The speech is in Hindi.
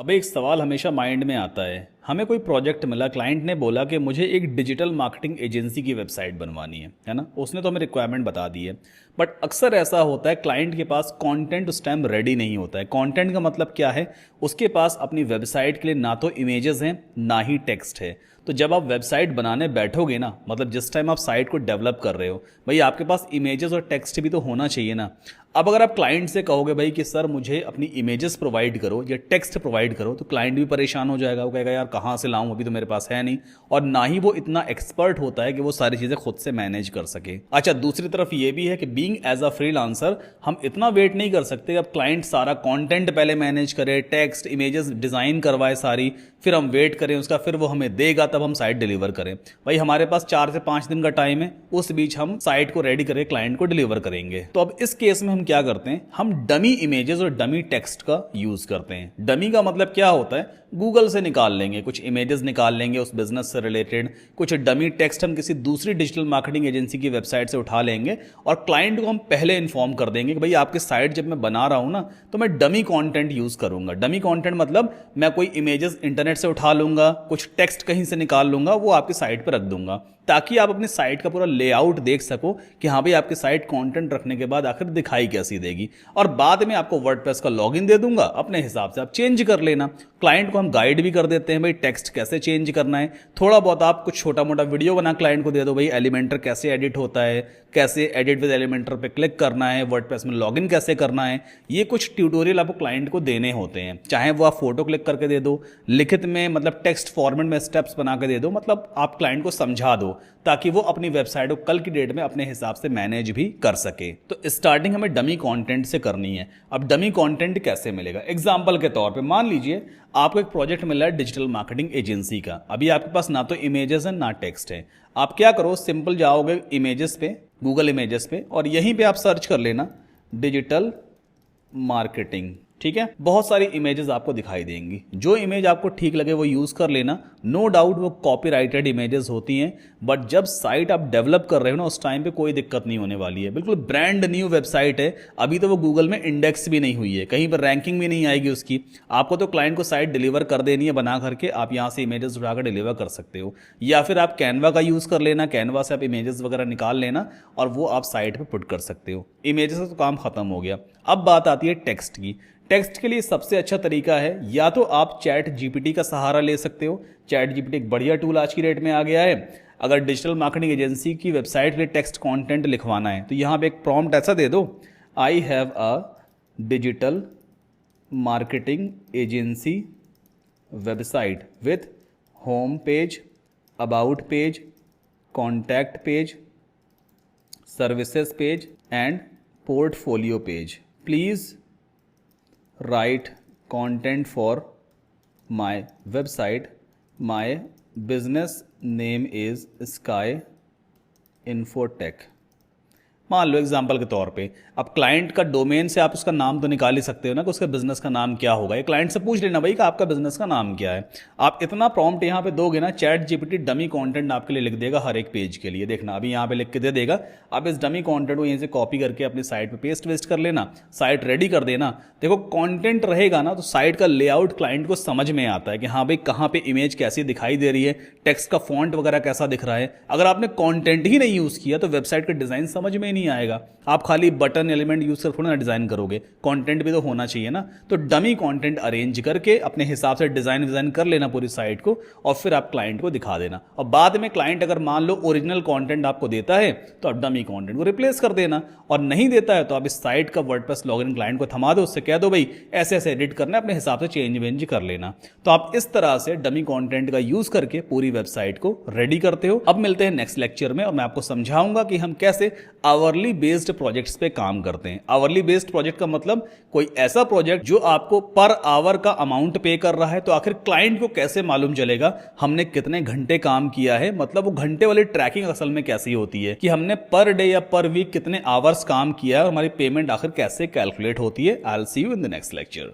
अब एक सवाल हमेशा माइंड में आता है। हमें कोई प्रोजेक्ट मिला, क्लाइंट ने बोला कि मुझे एक डिजिटल मार्केटिंग एजेंसी की वेबसाइट बनवानी है ना। उसने तो हमें रिक्वायरमेंट बता दी है, बट अक्सर ऐसा होता है क्लाइंट के पास कंटेंट उस टाइम रेडी नहीं होता है। कंटेंट का मतलब क्या है? उसके पास अपनी वेबसाइट के लिए ना तो इमेजेस हैं ना ही टेक्स्ट है। तो जब आप वेबसाइट बनाने बैठोगे ना, मतलब जिस टाइम आप साइट को डेवलप कर रहे हो, भाई आपके पास इमेजेस और टेक्स्ट भी तो होना चाहिए ना। अब अगर आप क्लाइंट से कहोगे भाई कि सर मुझे अपनी इमेजेस प्रोवाइड करो या टेक्स्ट प्रोवाइड करो, तो क्लाइंट भी परेशान हो जाएगा। वो कहेगा यार कहाँ से लाऊं, अभी तो मेरे पास है नहीं। और ना ही वो इतना एक्सपर्ट होता है कि वो सारी चीज़ें खुद से मैनेज कर सके। अच्छा, दूसरी तरफ ये भी है कि बीइंग एज अ फ्रीलांसर हम इतना वेट नहीं कर सकते। अब क्लाइंट सारा कंटेंट पहले मैनेज करे, टेक्स्ट इमेजेस डिज़ाइन करवाए सारी, फिर हम वेट करें उसका, फिर वो हमें देगा तब हम साइट डिलीवर करें। भाई हमारे पास 4 से 5 दिन का टाइम है, उस बीच हम साइट को रेडी करके क्लाइंट को डिलीवर करेंगे। तो अब इस केस में हम क्या करते हैं, हम डमी इमेजेस और डमी टेक्स्ट का यूज करते हैं। डमी का मतलब क्या होता है? गूगल से निकाल लेंगे, कुछ इमेजेस निकाल लेंगे उस बिजनेस से रिलेटेड, कुछ डमी टेक्स्ट हम किसी दूसरी डिजिटल मार्केटिंग एजेंसी की वेबसाइट से उठा लेंगे और क्लाइंट को हम पहले इन्फॉर्म कर देंगे कि भाई आपकी साइट जब मैं बना रहा हूं ना, तो मैं डमी कंटेंट यूज करूंगा। डमी कंटेंट मतलब मैं कोई इमेजेस इंटरनेट से उठा लूंगा, कुछ टेक्स्ट कहीं से निकाल लूंगा, वो आपकी साइट पर रख दूंगा, ताकि आप अपनी साइट का पूरा लेआउट देख सको कि हाँ भाई आपकी साइट कंटेंट रखने के बाद आखिर दिखाई कैसी देगी। और बाद में आपको वर्डप्रेस का लॉगिन दे दूंगा, अपने हिसाब से आप चेंज कर लेना। क्लाइंट को हम गाइड भी कर देते हैं भाई टेक्स्ट कैसे चेंज करना है। थोड़ा बहुत आप कुछ छोटा मोटा वीडियो बना क्लाइंट को दे दो, भाई एलिमेंटर कैसे एडिट होता है, कैसे एडिट विद एलिमेंटर पे क्लिक करना है, वर्डप्रेस में लॉगिन कैसे करना है। ये कुछ ट्यूटोरियल आपको क्लाइंट को देने होते हैं। चाहे वो आप फोटो क्लिक करके दे दो, लिखित में मतलब टेक्स्ट फॉर्मेट में स्टेप्स बना के दे दो, मतलब आप क्लाइंट को समझा दो ताकि वो अपनी वेबसाइट को कल की डेट में अपने हिसाब से मैनेज भी कर सके। तो स्टार्टिंग हमें डमी कंटेंट से करनी है। अब डमी कंटेंट कैसे मिलेगा? एग्जांपल के तौर पे मान लीजिए आपको एक प्रोजेक्ट मिला है डिजिटल मार्केटिंग एजेंसी का। अभी आपके पास ना तो इमेजेस है ना टेक्स्ट है। आप क्या करो, सिंपल जाओगे इमेजेस पे, गूगल इमेजेस पे, और यहीं पे आप सर्च कर लेना डिजिटल मार्केटिंग। ठीक है, बहुत सारी इमेजेस आपको दिखाई देंगी। जो इमेज आपको ठीक लगे वो यूज कर लेना। नो डाउट वो कॉपीराइटेड इमेजेस होती हैं, बट जब साइट आप डेवलप कर रहे हो ना, उस टाइम पे कोई दिक्कत नहीं होने वाली है। बिल्कुल ब्रांड न्यू वेबसाइट है, अभी तो वो गूगल में इंडेक्स भी नहीं हुई है, कहीं पर रैंकिंग भी नहीं आएगी उसकी। आपको तो क्लाइंट को साइट डिलीवर कर देनी है बना करके, आप यहाँ से इमेजेस उठाकर डिलीवर कर सकते हो। या फिर आप कैनवा का यूज कर लेना, कैनवा से आप इमेजेस वगैरह निकाल लेना और वो आप साइट पर पुट कर सकते हो। इमेजेस से तो काम खत्म हो गया। अब बात आती है टेक्स्ट की। टेक्स्ट के लिए सबसे अच्छा तरीका है, या तो आप चैट जीपीटी का सहारा ले सकते हो। चैट जीपीटी एक बढ़िया टूल आज की डेट में आ गया है। अगर डिजिटल मार्केटिंग एजेंसी की वेबसाइट के लिए टेक्स्ट कंटेंट लिखवाना है तो यहाँ पे एक प्रॉम्प्ट ऐसा दे दो, I have a digital marketing agency website with home page, about page, contact page, services page and portfolio page. Please write content for my website. My business name is Sky Infotech. मान लो एग्जाम्पल के तौर पे, अब क्लाइंट का डोमेन से आप उसका नाम तो निकाल ही सकते हो ना कि उसका बिजनेस का नाम क्या होगा। ये क्लाइंट से पूछ लेना भाई कि आपका बिजनेस का नाम क्या है। आप इतना प्रॉम्प्ट यहाँ पे दोगे ना, चैट जीपीटी डमी कंटेंट आपके लिए लिख देगा हर एक पेज के लिए। देखना अभी यहाँ पे लिख के दे देगा, आप इस डमी कंटेंट को यहीं से कॉपी करके अपनी साइट पे पेस्ट वेस्ट कर लेना, साइट रेडी कर देना। देखो कंटेंट रहेगा ना तो साइट का लेआउट क्लाइंट को समझ में आता है कि हाँ भाई कहाँ पे इमेज कैसी दिखाई दे रही है, टेक्स्ट का फॉन्ट वगैरह कैसा दिख रहा है। अगर आपने कंटेंट ही नहीं यूज किया तो वेबसाइट का डिजाइन समझ में नहीं आएगा। आप खाली बटन एलिमेंट यूज कर थोड़ा ना डिजाइन करोगे, कंटेंट भी तो होना चाहिए ना। तो डमी कंटेंट अरेंज करके अपने हिसाब से डिजाइन कर लेना पूरी साइट को, और फिर आप क्लाइंट को दिखा देना। और बाद में क्लाइंट अगर मान लो ओरिजिनल कंटेंट आपको देता है तो आप डमी कंटेंट को रिप्लेस कर देना, और नहीं देता है तो आप इस साइट का वर्डप्रेस लॉगिन क्लाइंट को थमा दो, उससे कह दो भाई ऐसे ऐसे एडिट करना है, अपने हिसाब से चेंज वेंज कर लेना। तो आप इस तरह से डमी कंटेंट का यूज करके पूरी वेबसाइट को रेडी करते हो। अब मिलते हैं नेक्स्ट लेक्चर में और मैं आपको समझाऊंगा कि हम कैसे आवरली बेस्ड प्रोजेक्ट्स पे काम करते हैं। आवरली बेस्ड प्रोजेक्ट का मतलब कोई ऐसा प्रोजेक्ट जो आपको पर आवर का अमाउंट पे कर रहा है। तो आखिर क्लाइंट को कैसे मालूम चलेगा हमने कितने घंटे काम किया है, मतलब वो घंटे वाली ट्रैकिंग असल में कैसी होती है कि हमने पर डे या पर वीक कितने आवर्स काम किया है और हमारी पेमेंट आखिर कैसे कैलकुलेट होती है। I will see you in the next lecture.